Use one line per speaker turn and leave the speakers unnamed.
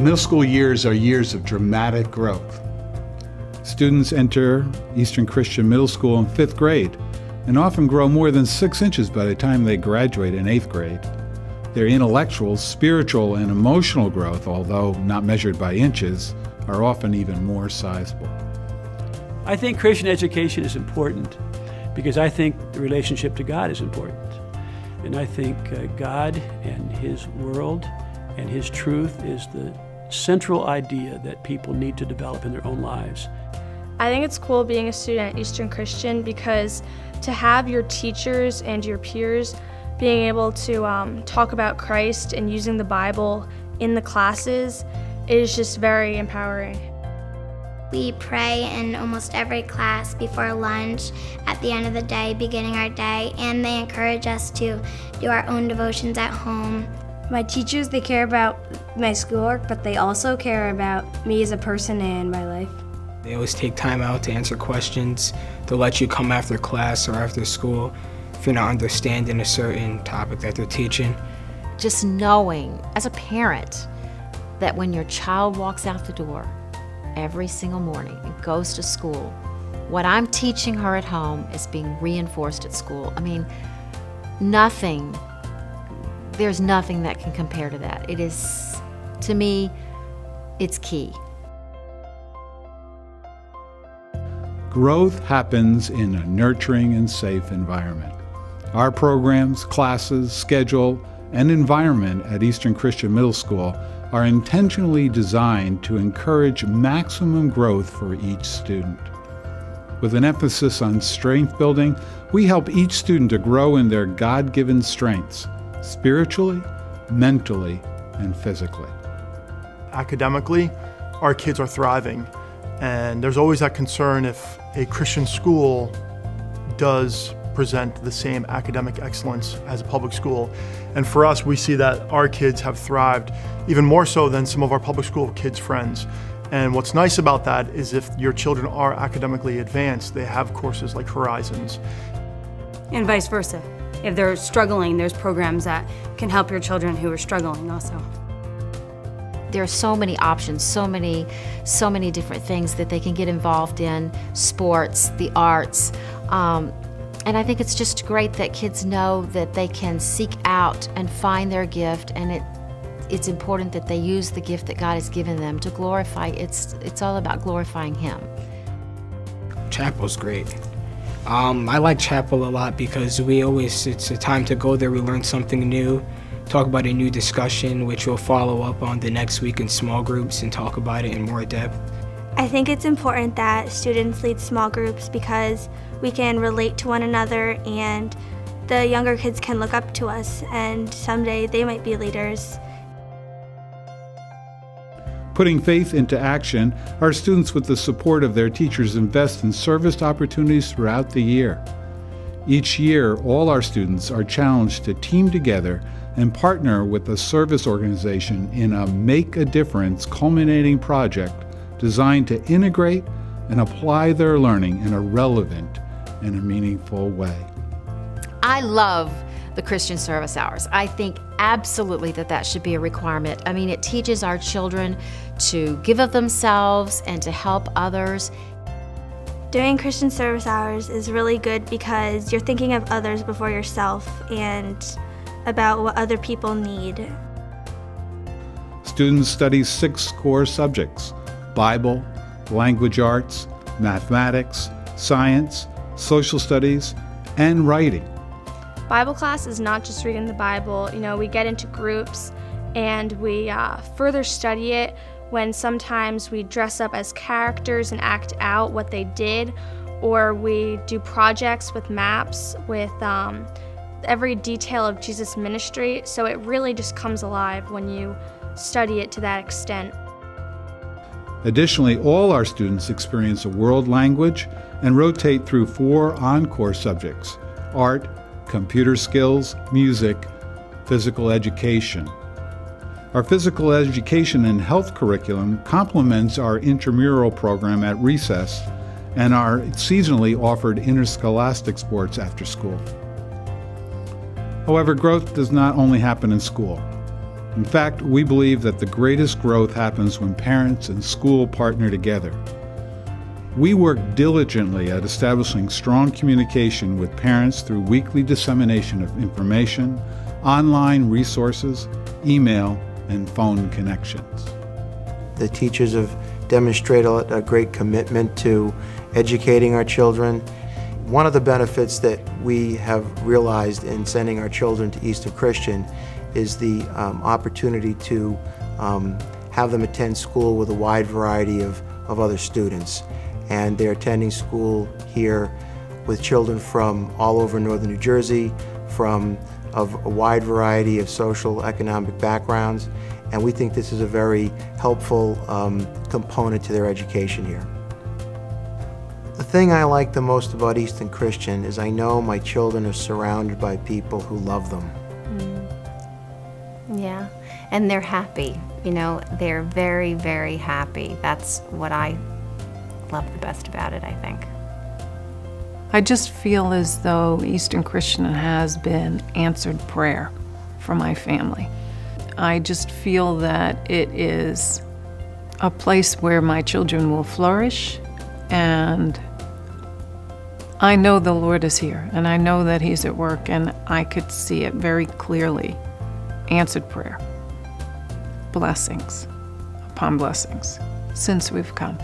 middle school years are years of dramatic growth. Students enter Eastern Christian Middle School in 5th grade and often grow more than 6 inches by the time they graduate in 8th grade. Their intellectual, spiritual, and emotional growth, although not measured by inches, are often even more sizable.
I think Christian education is important because I think the relationship to God is important. And I think God and His world and His truth is the central idea that people need to develop in their own lives.
I think it's cool being a student at Eastern Christian because to have your teachers and your peers being able to talk about Christ and using the Bible in the classes is just very empowering.
We pray in almost every class before lunch, at the end of the day, beginning our day, and they encourage us to do our own devotions at home.
My teachers, they care about my schoolwork, but they also care about me as a person and my life.
They always take time out to answer questions. They'll let you come after class or after school if you're not understanding a certain topic that they're teaching.
Just knowing, as a parent, that when your child walks out the door every single morning and goes to school, what I'm teaching her at home is being reinforced at school. I mean, there's nothing that can compare to that. It is, to me, it's key.
Growth happens in a nurturing and safe environment. Our programs, classes, schedule, and environment at Eastern Christian Middle School are intentionally designed to encourage maximum growth for each student. With an emphasis on strength building, we help each student to grow in their God-given strengths, spiritually, mentally, and physically.
Academically, our kids are thriving, and there's always that concern if a Christian school does present the same academic excellence as a public school. And for us, we see that our kids have thrived even more so than some of our public school kids' friends. And what's nice about that is if your children are academically advanced, they have courses like Horizons.
And vice versa. If they're struggling, there's programs that can help your children who are struggling also.
There are so many options, so many different things that they can get involved in, sports, the arts. And I think it's just great that kids know that they can seek out and find their gift, and it's important that they use the gift that God has given them to glorify. It's all about glorifying Him.
Chapel's great. I like chapel a lot because it's a time to go there, we learn something new, talk about a new discussion, which we'll follow up on the next week in small groups and talk about it in more depth.
I think it's important that students lead small groups because we can relate to one another and the younger kids can look up to us and someday they might be leaders.
Putting faith into action, our students with the support of their teachers invest in service opportunities throughout the year. Each year, all our students are challenged to team together and partner with a service organization in a Make a Difference culminating project designed to integrate and apply their learning in a relevant and a meaningful way.
I love the Christian service hours. I think absolutely that should be a requirement. I mean, it teaches our children to give of themselves and to help others.
Doing Christian service hours is really good because you're thinking of others before yourself and about what other people need.
Students study 6 core subjects: Bible, language arts, mathematics, science, social studies, and writing.
Bible class is not just reading the Bible. We get into groups and we further study it when sometimes we dress up as characters and act out what they did, or we do projects with maps with every detail of Jesus' ministry. So it really just comes alive when you study it to that extent.
Additionally, all our students experience a world language and rotate through 4 encore subjects: art, computer skills, music, physical education. Our physical education and health curriculum complements our intramural program at recess and our seasonally offered interscholastic sports after school. However, growth does not only happen in school. In fact, we believe that the greatest growth happens when parents and school partner together. We work diligently at establishing strong communication with parents through weekly dissemination of information, online resources, email, and phone connections.
The teachers have demonstrated a great commitment to educating our children. One of the benefits that we have realized in sending our children to Eastern Christian is the opportunity to have them attend school with a wide variety of other students. And they're attending school here with children from all over northern New Jersey, from a wide variety of social, economic backgrounds, and we think this is a very helpful component to their education here. The thing I like the most about Eastern Christian is I know my children are surrounded by people who love them.
Yeah, and they're happy. You know, they're very, very happy. That's what I love the best about it, I think.
I just feel as though Eastern Christian has been answered prayer for my family. I just feel that it is a place where my children will flourish, and I know the Lord is here, and I know that He's at work, and I could see it very clearly. Answered prayer. Blessings upon blessings since we've come.